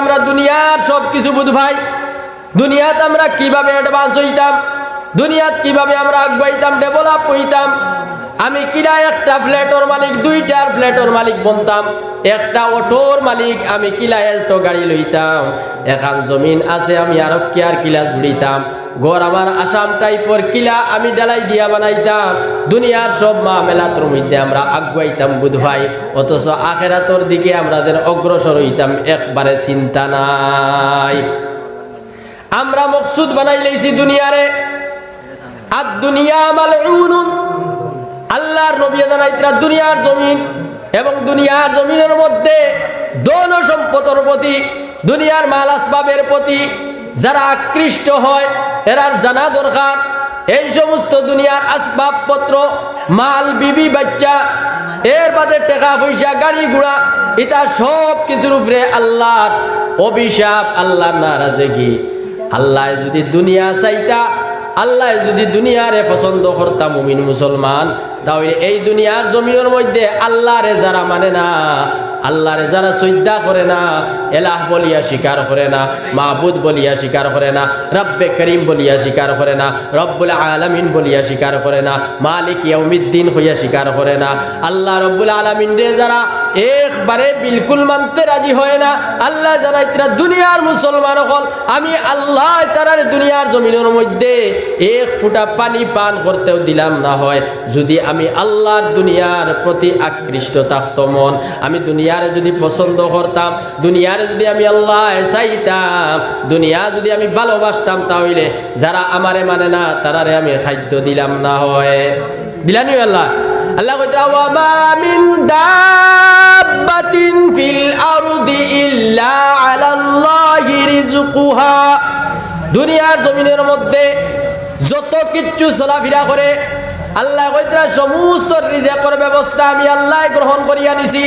আমরা দুনিয়ার সব কিছু বুঝ ভাই। দুনিয়াতে আমরা কিভাবে অ্যাডভান্স হইতাম, দুনিয়াত কিভাবে আমরা আগাইতাম, ডেভেলপ হইতাম। আমি কিনা একটা ফ্ল্যাটের মালিক, দুইটার ফ্ল্যাটের মালিক বনতাম, একটা অটোর মালিক, আমি কিলা এল্টো গাড়ি লইতাম। এখন জমিন আছে আমি আরো কেয়ার কিলা জুড়িতাম। ঘর আমার আসাম টাইপর কিলা আমি ডালাই দিয়া বানাইতাম। দুনিয়ার সব মামেলাতর মধ্যে আমরা আগাইতাম বুধ ভাই, অথচ আখেরাতর দিকে আমাদের অগ্রসর হইতাম একবারে চিন্তা নাই। আমরা মকসুদ বানাই লইছি দুনিয়ারে। আর দুনিয়া মালউনুন, আল্লাহর নবী জানাইতরা দুনিয়ার জমিন এবং দুনিয়ার জমিনের মধ্যে ধন সম্পদের প্রতি, দুনিয়ার মাল আসবাবের প্রতি যারা আকৃষ্ট হয় এরার জানা দরকার এই সমস্ত দুনিয়ার আসবাবপত্র, মাল, বিবি, বাচ্চা, এর বাদে টাকা পয়সা, গাড়ি ঘোড়া, এটা সব কিছুর উপরে আল্লাহর অভিশাপ, আল্লাহর নারাজগি। আল্লাহ যদি দুনিয়া চাইতা, আল্লাহ যদি দুনিয়ারে পছন্দ করতা মুমিন মুসলমান, তাহলে এই দুনিয়ার জমিনের মধ্যে আল্লাহরে যারা মানে না, আল্লাহরে যারা শ্রদ্ধা করে না, এলাহ বলিয়া স্বীকার করে না, মাহবুদ বলিয়া স্বীকার করে না, রব্বে করিম বলিয়া স্বীকার করে না, রব্বুল আলামিন বলিয়া স্বীকার করে না, মালিক ইয়াউমিদ্দিন হইয়া স্বীকার করে না, আল্লাহ রব্বুল আলামিন রে যারা একবারে বিলকুল মানতে রাজি হয় না, আল্লাহ জানাইতরা দুনিয়ার মুসলমান হল আমি আল্লাহ তারার দুনিয়ার জমিনের মধ্যে এক ফুটা পানি পান করতেও দিলাম না হয় যদি আমি আল্লাহর দুনিয়ার প্রতি আকৃষ্ট থাকতো মন, আমি দুনিয়ারে যদি পছন্দ করতাম, দুনিয়ারে যদি আমি আল্লাহ চাইতাম, দুনিয়া যদি আমি ভালোবাসতাম, তাহলে যারা আমারে মানে না তারারে আমি খাদ্য দিলাম না হয়। দিলানি আল্লাহ। আল্লাহ কইতা ওয়া মা মিন দাব্বাতিন ফিল আরদি ইল্লা আলাল্লাহি রিজকুহা। দুনিয়ার জমিনের মধ্যে যত কিচ্ছু চলাফেরা করে আল্লাহ কইতা সমস্ত রিজেকের ব্যবস্থা আমি আল্লাহ গ্রহণ করিয়া নিছি।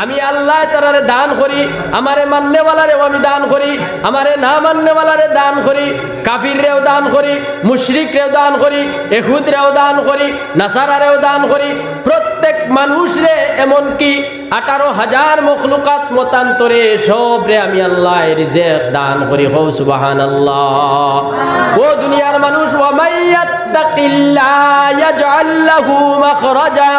আমি আল্লাহ তারারে দান করি, আমারে মান্যওয়ালারেও আমি দান করি, আমারে না মান্যওয়ালারে দান করি, কাফিররেও দান করি, মুশরিকরেও দান করি, ইহুদরেও দান করি, নাসারারেও দান করি, প্রত্যেক মানুষরে এমনকি 18,000 মখলুকাত মতান্তরে সবরে আমি আল্লাহ রিজেক দান করি। হো সুবহানাল্লাহ। ও দুনিয়ার মানুষ, ওয়া মাইয়াত্তাকিল্লাহ ইয়াজআল লাহু মাখরাজা।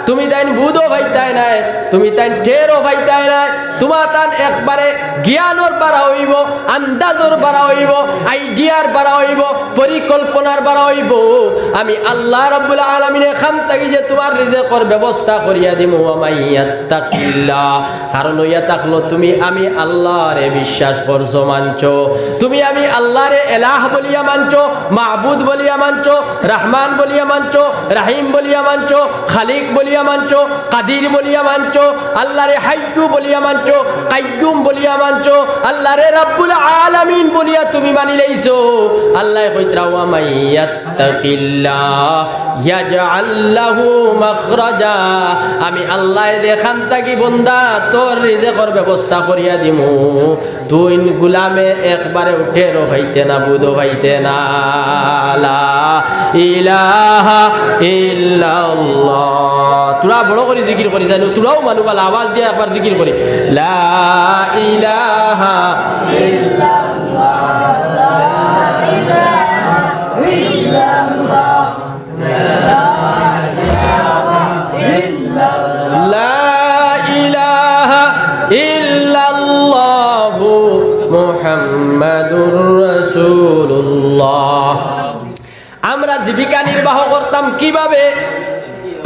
তুমি তাই বুঝো ভাইতাই নাই, তুমি তাই টেরো ভাইতাই নাই, তোমার তান একবারে জ্ঞানর বাড়া হইব, আন্দাজর বাড়া হইব, আইডিয়ার বাড়া হইব, পরিকল্পনার বাড়া হইব। আমি আল্লাহ রাব্বুল আলামিন এখান থেকে যে তোমার রিজেকের ব্যবস্থা করিয়া দিমু। ওয়া মাইয়াত্তাকিল্লাহ, কারণ হইয়া থাকলো তুমি আমি আল্লাহরে বিশ্বাস করছো, মানছো, তুমি আমি আল্লাহরে এলাহ বলিয়া মানছো, মাহবুদ বলিয়া মানছো, রহমান বলিয়া মানছো, রাহিম বলিয়া মানছো, খালিক বলিয়া মানছো, কাদির বলিয়া মানছো, আল্লাহরে হাইয়্যু বলিয়া মানছো, কাইয়্যুম বলিয়া মানছো, আল্লাহরে রাব্বুল আলামিন বলিয়া তুমি মানি লইছো। আল্লাহ কইতরা ওয়া মাইয়াত্তাকিল্লাহ ইয়াজআল লাহু মাখরাজা। আমি আল্লাহ দেখান থাকি বন্দা তোর রিজেকের ব্যবস্থা করিয়া দিমু। তুই গুলামে একবারে উঠে রইতে না, বুধ হইতে না। লা ইলাহা ইল্লাল্লাহ। তোরা বড় করে জিকির করি জানো, তোরাও মানুবাল আওয়াজ দিয়ে একবার জিকির করি, লা ইলাহা ইল্লাল্লাহ, লা ইলাহা ইল্লাল্লাহ, লা ইলাহা ইল্লাল্লাহ মুহাম্মাদুর রাসূলুল্লাহ। আমরা জীবিকা নির্বাহ করতাম কিভাবে?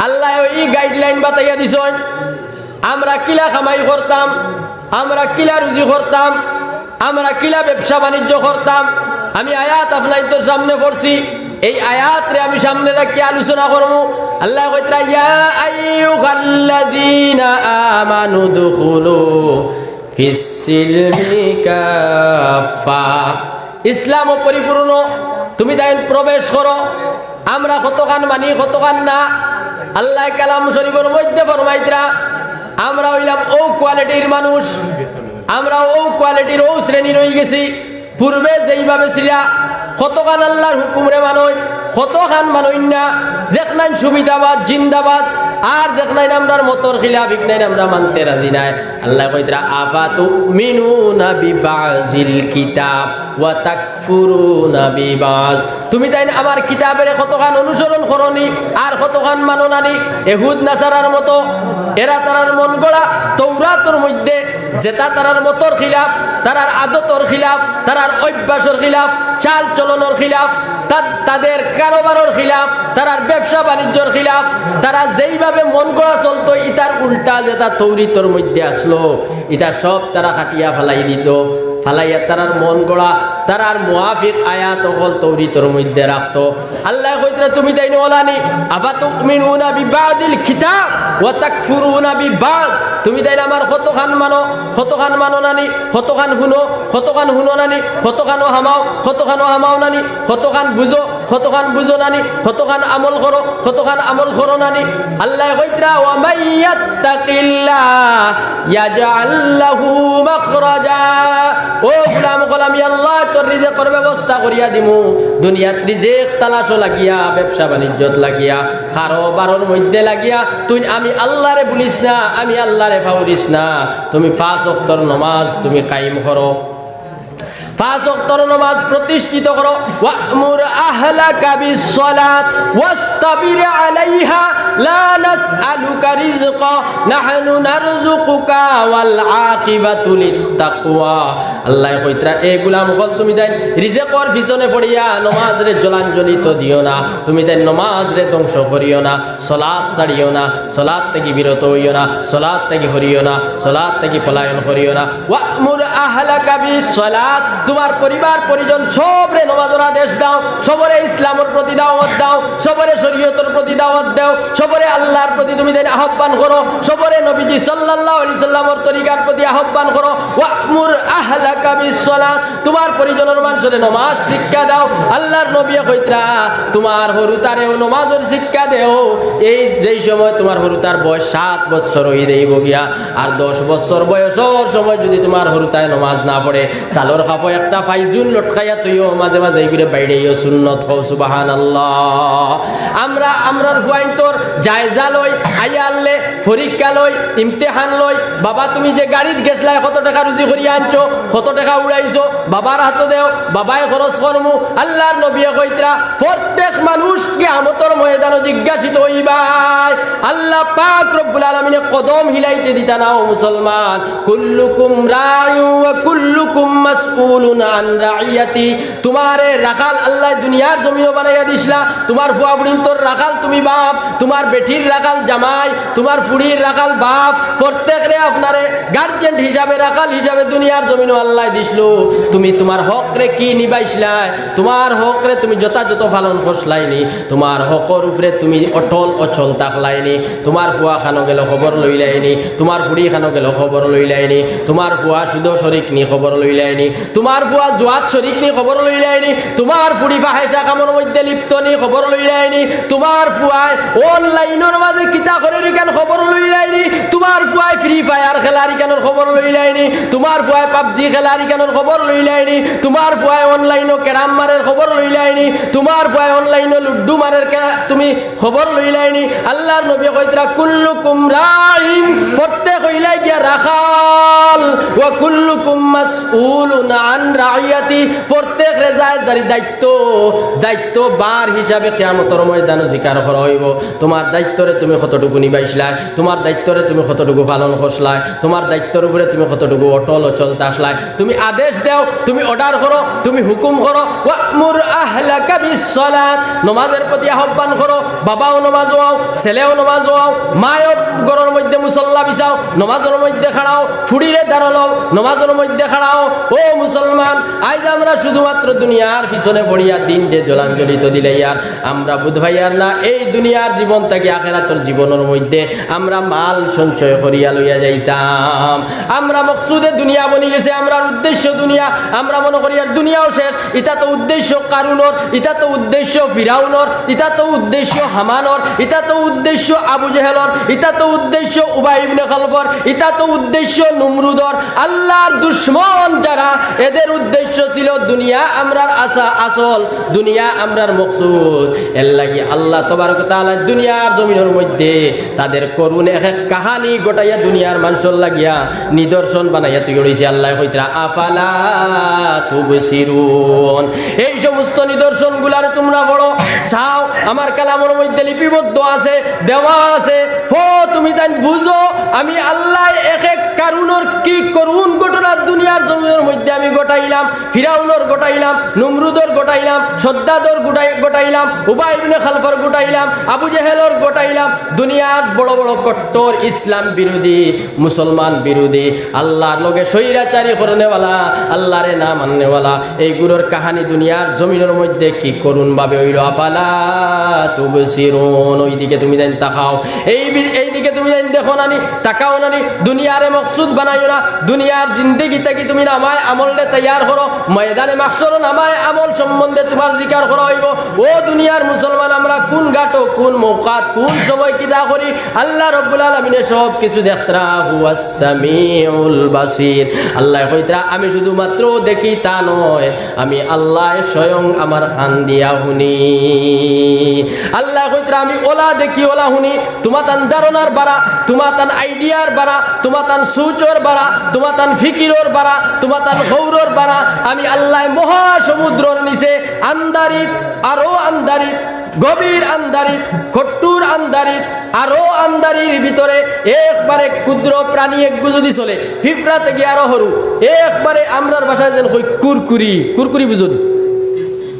আল্লাহ ওই গাইডলাইন বাতাইয়া দিছেন। আমরা কিলা কামাই করতাম, আমরা কিলা রুজি করতাম, আমরা কিলা ব্যবসা বাণিজ্য করতাম। আমি আয়াত আপনাদের সামনে পড়ছি, এই আয়াতরে আমি সামনে রাখি আলোচনা করব। আল্লাহ কইতরা ইয়া আইয়ুহাল্লাযীনা আমানু দুখুলু ফিস-সিলমি কাফা। ইসলাম পরিপূর্ণ, তুমি তাই প্রবেশ করো। আমরা কতখান মানি কতখান না। আল্লাহ কালাম শরীফের মধ্যে ফরমাইতরা আমরা হইলাম ও কোয়ালিটির মানুষ, আমরা ও কোয়ালিটির ও শ্রেণী রয়ে গেছি। পূর্বে যেইভাবে ছিলা কতখান আল্লাহর হুকুমরে মানই, কতখান মানই না। যেখান সুবিধাবাদ জিন্দাবাদ, আর দেখ নাই আমরা মতর খিলাফ ইক নাই আমরা মানতে রাজি নাই আল্লাহ কইতরা আফাতুমিনুনা বিবাযিল কিতাব ওয়া তাকফুরুনা বিবায তুমি তাই আমার কিতাবের কতখান অনুসরণ করনি আর কতখান মাননানি ইহুদ নাসারার মতো এরা তারার মন গড়া তৌরাতের মধ্যে যেটা তারার মতর খিলাফ তারার আদতর খিলাফ তারার অভ্যাসের খিলাফ চাল চলনের খিলাফ তাদের কারোবারের খিলাফ তারার ব্যবসা বাণিজ্যর খিলাফ তারা যেইভাবে মন গড়া চলতো ইতার উল্টা যেটা তৌরিতর মধ্যে আসলো ইটা সব তারা কাটিয়া ফেলাই দিত ফালাইয়া তারার মন গড়া তারার মুআফিক আয়াত হল তৌরিতর মধ্যে রাখতো আল্লাহ কইতরা তুমি তাই ওলানি আফাতুমিনুনা বিবাযিল কিতাব ওয়া তাকফুরুনা বিবায তুমি তাই আমার কতখান মানো নানি কতখান হুনো নানি কতখান হামাও নানি কতখান বুঝো নানি কতখান আমল করো নানি আল্লাহ কইতরা ওয়া মাইয়াত্তাকিল্লাহ ইয়াজআল লাহু মাখরাজা ও গোলাম আল্লাহ তোর রিজিকের ব্যবস্থা করিয়া দিমু দুনিয়াত রিজিক তালাশ লাগিয়া ব্যবসা বাণিজ্যত লাগিয়া কারোবারের মধ্যে লাগিয়া তুই আমি আল্লাহরে ভুলিস না আমি আল্লাহরে ফাউরিস না তুমি 5 ওয়াক্তের নামাজ তুমি কায়েম করো 5 ওয়াক্তের নামাজ প্রতিষ্ঠিত করো ওয়া'মুর আহলাকা বিস-সালাত ওয়াসতাবির আলাইহা লা নাসআলুকা রিজকা নাহনু নারযুকুকা ওয়াল আকিবাতু লিত-তাকওয়া আল্লাহ কইতরা এ গোলাম বল তুমি দেন রিজকের পিছনে পড়িয়া নামাজরে জলাঞ্জলি তো দিও না তুমি দেন নামাজরে ধ্বংস করিও না সালাত ছাড়িও না সালাত থেকে বিরত হইও না সালাত থেকে হরিও না সালাত থেকে পলায়ন করিও না ওয়া'মুর আহলাকা বিস-সালাত তোমার পরিবার পরিজন সবরে নামাজের আদেশ দাও সবরে ইসলামের প্রতি দাওয়াত দাও সবরে শরীয়তের প্রতি দাওয়াত দাও সবরে আল্লাহর প্রতি তুমি দেন আহ্বান করো সবরে নবীজি সাল্লাল্লাহু আলাইহি সাল্লামের তরিকার প্রতি আহ্বান করো ওয়া'মুর আহলাকা বিস-সালাত তোমার পরিজনের মানুষরে নামাজ শিক্ষা দাও আল্লাহর নবী কইতরা তোমার হরুতারেও নামাজের শিক্ষা দেও এই যেই সময় তোমার হরুতার বয়স 7 বছর হই দেইব গিয়া আর 10 বছর বয়সের সময় যদি তোমার হরুতায় নামাজ না পড়ে সালোর কাপড় একটা ফাইজুন লটকাইয়া তুইও মাঝে মাঝে ঘুরে বাইরেও সুন্নত হও সুবহানাল্লাহ আমরার ফুয়াইন্তর জায়জা লই আইয়ালে পরীক্ষা লই ইমতিহান লই বাবা তুমি যে গাড়িত গেছলাই কত টাকা রুজি করিয়া আনছো কত টাকা উড়াইছো বাবার হাতে দেও বাবাই খরচ করমু আল্লাহর নবী কইতরা প্রত্যেক মানুষ কিয়ামতের ময়দানে জিজ্ঞাসিত হইবাই আল্লাহ পাক রব্বুল আলামিনে কদম হিলাইতে দিতা না ও মুসলমান কুল্লুকুম রাঈ ওয়া কুল্লুকুম মাসউলুন আন রাইয়াতি তোমারে রাখাল আল্লাহ দুনিয়ার জমিও বানাইয়া দিছলা তোমার ফুয়া বুড়িন তোর রাখাল তুমি বাপ তোমার বেটির রাখাল জামাই তোমার ফুড়ির রাখাল বাপ প্রত্যেকরে আপনারে গার্জিয়ান হিসাবে রাখাল হিসাবে দুনিয়ার জমিনও আল্লাহ দিছলো তুমি তোমার হক রে কি নিবাইছলাই তোমার হক রে তুমি যথাযথ পালন করছলাইনি তোমার হকর উপরে তুমি অচল থাকলাইনি তোমার ফুয়া খানো গেল খবর লইলাইনি তোমার ফুড়ি খানো গেল খবর লইলাইনি তোমার ফুয়া সুদ শরিক নি খবর লইলাইনি তোমার ফুয়া জুয়াত শরিক নি খবর লইলাইনি তোমার ফুড়ি ফাহেসা কামর মধ্যে লিপ্ত নি খবর লইলাইনি তোমার ফুয়ায় অনলাইনের মাঝে কিতা করে কেন খবর লইলাইনি তোমার ফুয়ায় ফ্রি ফায়ার খেলারি কেন খবর লইলাইনি তোমার ফুয়ায় পাবজি খেলারি কেন খবর লইলাইনি তোমার ফুয়ায় অনলাইনও ক্যারাম মারের খবর লইলাইনি তোমার ফুয়ায় অনলাইনও লুড্ডু মারের তুমি খবর লইলাইনি আল্লাহর নবী কইতরা কুল্লুকুম রাঈন প্রত্যেক হইলাই গিয়া রাখাল ওয়া কুল্লুকুম মাসউলুন আন রাইয়াতি প্রত্যেক রেজায়দারি দায়িত্ব বার হিসাবে কিয়ামতের ময়দানে জিকার করা হইব তোমার দায়িত্বরে তুমি কতটুকু নিবাইছলাই তোমার দায়িত্বরে তুমি কতটুকু পালন করছলাই তোমার দায়িত্বের উপরে তুমি কতটুকু অচল থাকলাই তুমি আদেশ দাও তুমি অর্ডার করো তুমি হুকুম করো ওয়া'মুর আহলাকা বিস-সালাত নামাজের প্রতি আহ্বান করো বাবাও নামাজ ওয়াও ছেলেও নামাজ ওয়াও মায়ও ঘরের মধ্যে মুসল্লা বিছাও নামাজের মধ্যে খাড়াও ফুড়িরে দাঁড়ালো নামাজের মধ্যে খাড়াও ও মুসলমান আজ আমরা শুধুমাত্র দুনিয়ার পিছনে পড়িয়া দিন যে জলাঞ্জলিত দিলে ইয়ার আমরা বুঝভাইয়ার না এই দুনিয়ার জীবন থেকে আখিরাতের জীবনের মধ্যে আমরা মাল সঞ্চয় করিয়া লইয়া যাইতাম আমরা মকসুদে দুনিয়া বনি গেছে আমরা উদ্দেশ্য দুনিয়া আমরা মনে করি আর দুনিয়াও শেষ এটা তো উদ্দেশ্য কারুনর এটা তো উদ্দেশ্য ফিরাউনর এটা তো উদ্দেশ্য হামানর এটা তো উদ্দেশ্য আবু জেহেলর এটা তো উদ্দেশ্য উবাই ইবনে খালফর এটা তো উদ্দেশ্য নমরুদর আল্লাহর দুশমন যারা এদের উদ্দেশ্য ছিল দুনিয়া আমরার আসল দুনিয়া আমরার মকসুদ এর লাগি আল্লাহ তাবারক তাআলা দুনিয়ার জমিনের মধ্যে তাদের করুণ এক কাহিনী গোটাইয়া দুনিয়ার মানুষের লাগিয়া নিদর্শন বানাইয়া তুই করেছে আল্লাহ কইতরা আফালা তুবসিরুন এই সমস্ত নিদর্শনগুলার তোমরা বড় চাও আমার কালামের মধ্যে লিপিবদ্ধ আছে দেওয়া আছে তুমি তাই বুঝো আমি আল্লাহ এক এক কারুনর কি করুন ঘটনা দুনিয়ার জমিনের মধ্যে আমি গোটাইলাম ফিরাউনর গোটাইলাম নমরুদর গোটাইলাম সদ্দাদর গোটাইলাম উবাই ইবনে খালফর গোটাইলাম আবু জেহেলর গোটাইলাম দুনিয়ার বড় বড় কট্টর ইসলাম বিরোধী মুসলমান বিরোধী আল্লাহর লগে স্বৈরাচারী করনেওয়ালা আল্লাহরে না মাননেওয়ালা এইগুলোর কাহিনী দুনিয়ার জমিনের মধ্যে কি করুন ভাবে হইল আফালা তুবসিরুন ওইদিকে তুমি দেন তাকাও এইদিকে তুমি দেন দেখো নানি তাকাও নানি দুনিয়ারে মকসুদ বানাইও না দুনিয়ার জিন্দেগিতে কি তুমি নামায় আমলরে তৈয়ার করো ময়দানে মাহশর নামায় আমল সম্বন্ধে তোমার জিকার করা হইব ও দুনিয়ার মুসলমান আমরা কোন ঘাটো কোন মৌকাত কোন সময় কি দা করি আল্লাহ রাব্বুল আলামিনে সব কিছু দেখতরা হুয়াস সামিউল বাসির আল্লাহ কইতরা আমি শুধুমাত্র দেখি তা নয় আমি আল্লাহ স্বয়ং আমার কান দিয়া শুনি আল্লাহ কইতরা আমি ওলা দেখি ওলা শুনি তোমার তান ধারণার বাড়া তোমার তান আইডিয়ার বাড়া তোমার তান সূচর বাড়া তোমার তান ফিকিরর বাড়া তোমার তান গৌরর বাড়া আমি আল্লাহ মহাসমুদ্রর নিচে আন্দারিত আরো আন্দারিত গভীর আন্দারিত কট্টুর আন্দারিত আরো আন্দারির ভিতরে একবারে ক্ষুদ্র প্রাণী এক যদি চলে ফিফরা থেকে আরো হরু একবারে আমরার ভাষায় যেন কই কুরকুরি কুরকুরি বুঝো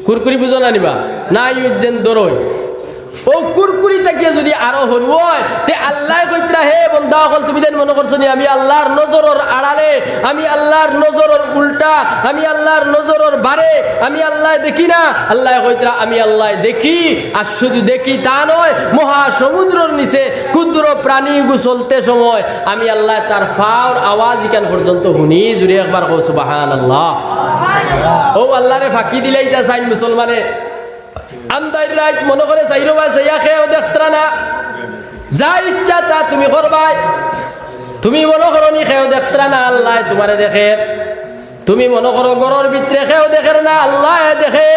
কুরকুরি বুঝো না নিবা না ইউজেন দরই ও কুরকুরি তাকিয়া যদি আরো হরু হয় তে আল্লাহ কইতরা হে বান্দা হল তুমি দেন মনে করছনি আমি আল্লাহর নজরের আড়ালে আমি আল্লাহর নজরের উল্টা আমি আল্লাহর নজরের বারে আমি আল্লাহ দেখি না আল্লাহ কইতরা আমি আল্লাহ দেখি আর শুধু দেখি তা নয় মহা সমুদ্রের নিচে ক্ষুদ্র প্রাণী চলতে সময় আমি আল্লাহ তার ফাওর আওয়াজ ইকান পর্যন্ত শুনি জুড়ে একবার কও সুবহানাল্লাহ ও আল্লাহরে ফাঁকি দিলেই তা চাই মুসলমানে আন্দার রাত মনে করে চাইরো ভাই চাইয়া খেয়েও দেখতরা না যা ইচ্ছা তা তুমি করবাই তুমি মনে করো নি খেয়েও দেখতরা না আল্লাহ তোমারে দেখে তুমি মনে করো গরর ভিতরে খেয়েও দেখে না আল্লাহ দেখে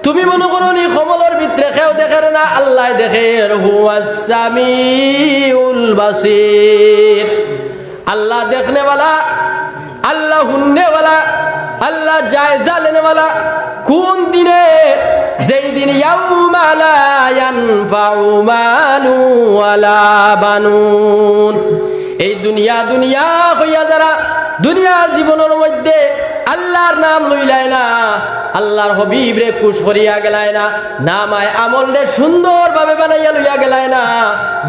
তুমি মনে করো নি কমলের ভিতরে খেয়েও দেখে না আল্লাহ দেখে হুয়াস সামিউল বাসির আল্লাহ দেখনে वाला আল্লাহ শুননে वाला আল্লাহ জায়জা लेने वाला কোন দিনে যেই দিন ইয়াউমা লা ইয়ানফাউ মালু ওয়ালা বানুন এই দুনিয়া হইয়া যারা দুনিয়ার জীবনের মধ্যে আল্লাহর নাম লইলায় না আল্লাহর হবিব রে খুশ করিয়া গেলায় না নামায় আমল রে সুন্দরভাবে বানাইয়া লইয়া গেলায় না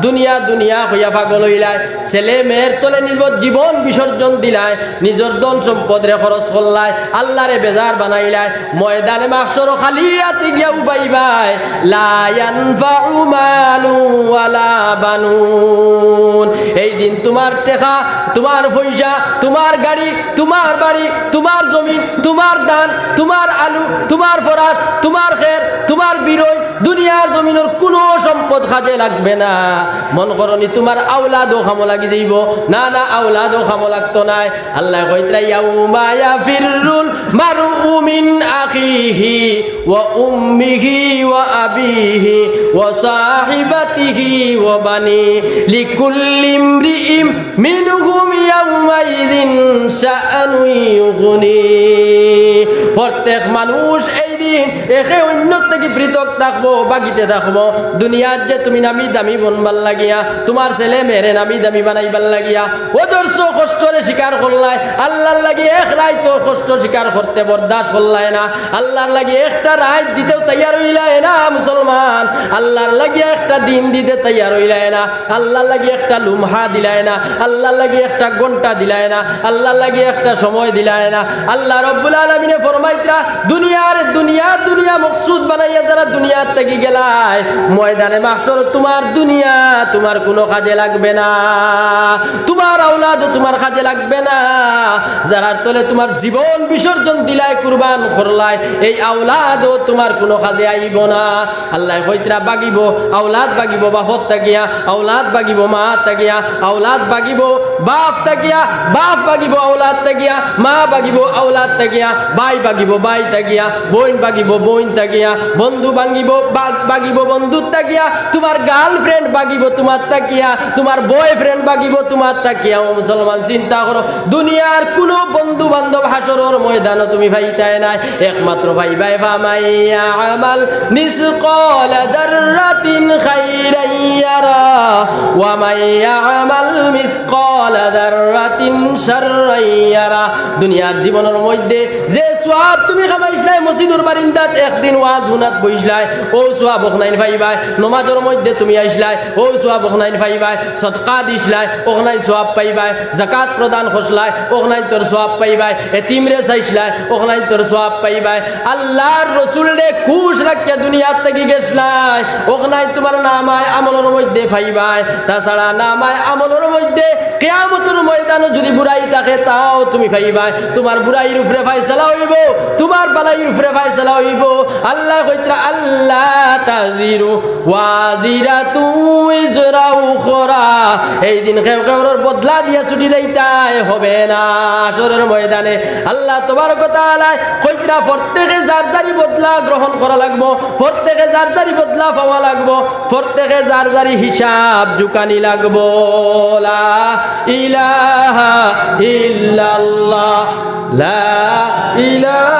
দুনিয়া হইয়া পাগল হইলায় ছেলে মেয়ের তলে নিজের জীবন বিসর্জন দিলায় নিজের ধন সম্পদ রে খরচ করলায় আল্লাহরে বেজার বানাইলায় ময়দানে মাহশর খালি হাতে গিয়া উবাইবাই লা ইয়ানফাউ মালু ওয়ালা বানুন এই দিন তোমার টাকা তোমার পয়সা তোমার গাড়ি তোমার বাড়ি তোমার জমিন তোমার ধান তোমার আলু তোমার ফরাস তোমার খের তোমার বিরই দুনিয়ার জমিনের কোনো সম্পদ কাজে লাগবে না মন করনি তোমার আওলাদও খামো লাগি যাইব না না আওলাদও খামো লাগতো নাই আল্লাহ কইতরা ইয়াউমা ইয়াফিরুল মারউ মিন আখিহি ওয়া উম্মিহি ওয়া আবিহি ওয়া সাহিবাতিহি ওয়া বানি লিকুল্লি ইমরিইম মিনহুম ইয়াউমাইযিন শাআনু ইউগনি প্রত্যেক মানুষ এই দিন একে অন্য থেকে পৃথক থাকবো বাকিতে থাকবো দুনিয়ার যে তুমি নামি দামি বনবার লাগিয়া তোমার ছেলে মেয়েরে নামি দামি বানাইবার লাগিয়া অজস্র কষ্টরে স্বীকার করলায় আল্লাহর লাগি এক রাত কষ্ট স্বীকার করতে বরদাস্ত করলায় না আল্লাহর লাগি একটা রাত দিতেও তৈয়ার হইলায় না মুসলমান আল্লাহর লাগি একটা দিন দিতে তৈয়ার হইলায় না আল্লাহর লাগি একটা লুমহা দিলায় না আল্লাহর লাগি একটা ঘন্টা দিলায় না আল্লাহর লাগি একটা সময় দিলায় না আল্লাহ রাব্বুল আলামিনে ফরমাইতরা দুনিয়ার দুনিয়া দুনিয়া মকসুদ বানাইয়া যারা দুনিয়ার থেকে গেলায় ময়দানে মাহশর তোমার দুনিয়া তোমার কোনো কাজে লাগবে না, তোমার আওলাদ তোমার কাজে লাগবে না। যারা তলে তোমার জীবন বিসর্জন দিলাই কুরবান করলাই এই আওলাদও তোমার কোনো কাজে আইব না। আল্লাহ কইতরা বাগিব আওলাদ বাগিব বাপত তাকিয়া, আওলাদ বাগিব মা তাকিয়া, আওলাদ বাগিব বাপ তাকিয়া, বাপ বাগিব আওলাদ তাকিয়া, মা বাগিব আওলাদ তাকিয়া, ভাই বাগিব ভাই তাকিয়া, বোন বাগিব বোন তাকিয়া, বন্ধু বাগিব বাগিব বন্ধু তাকিয়া, তোমার গার্লফ্রেন্ড বাগিব তোমার তাকিয়া, তোমার বয়ফ্রেন্ড বাগিব তোমার তাকিয়া। ও মুসলমান চিন্তা করো, দুনিয়ার কোনো বন্ধু বান্ধব হাসরের ময়দানও তুমি ভাইতাই নাই, একমাত্র ভাইবাই ফামাইয়া আমাল মিসকাল দাররাতিন খাইরান ইয়ারা ওয়া মাইয়া আমাল মিসকাল দাররাতিন শাররান ইয়ারা। দুনিয়ার জীবনের মধ্যে যে সওয়াব তুমি কামাইছলাই মসজিদের বারিন্দাত একদিন ওয়াজ হুনাত বইছলাই, ও সওয়াব ওখানে পাইবাই। নমাজের মধ্যে তুমি আইছলাই, ও সওয়াব ওখানে পাইবাই। সদকা দিছলাই, ওখানে সওয়াব পাইবাই। যাকাত প্রদান করছলাই, ওখানে তোর সওয়াব পাইবাই। এতিমরে চাইছলাই, ওখানে তোর সওয়াব পাইবাই। আল্লাহর রাসূলরে খুশ রাখিয়া দুনিয়ার থেকে গেছলাই, ওখানে তোমার নামায় আমলের মধ্যে পাইবাই। তাছাড়া নামায় আমলের মধ্যে কিয়ামতের ময়দানে যদি বুড়াই থাকে তাও তুমি পাইবাই। তোমার বুড়াইর উপরে ফয়সালা হইব, তোমার বালাইর উপরে ফয়সালা হইব। আল্লাহ কইতরা আল্লাহ তাজিরু ওয়াজিরাতু ইজরা উখরা, এই দিন কেউ কেউর বদলা দিয়া ছুটি দেইতাই হবে না হাসরের ময়দানে। আল্লাহ তাবারক ওয়া তাআলা কইতরা প্রত্যেকে যার যারি বদলা গ্রহণ করা লাগবো, প্রত্যেকে যার যারি বদলা পাওয়া লাগবো, প্রত্যেকে যার যারি হিসাব জুকানি লাগবো। লা ইলাহা ইল্লাল্লাহ লা ইলাহা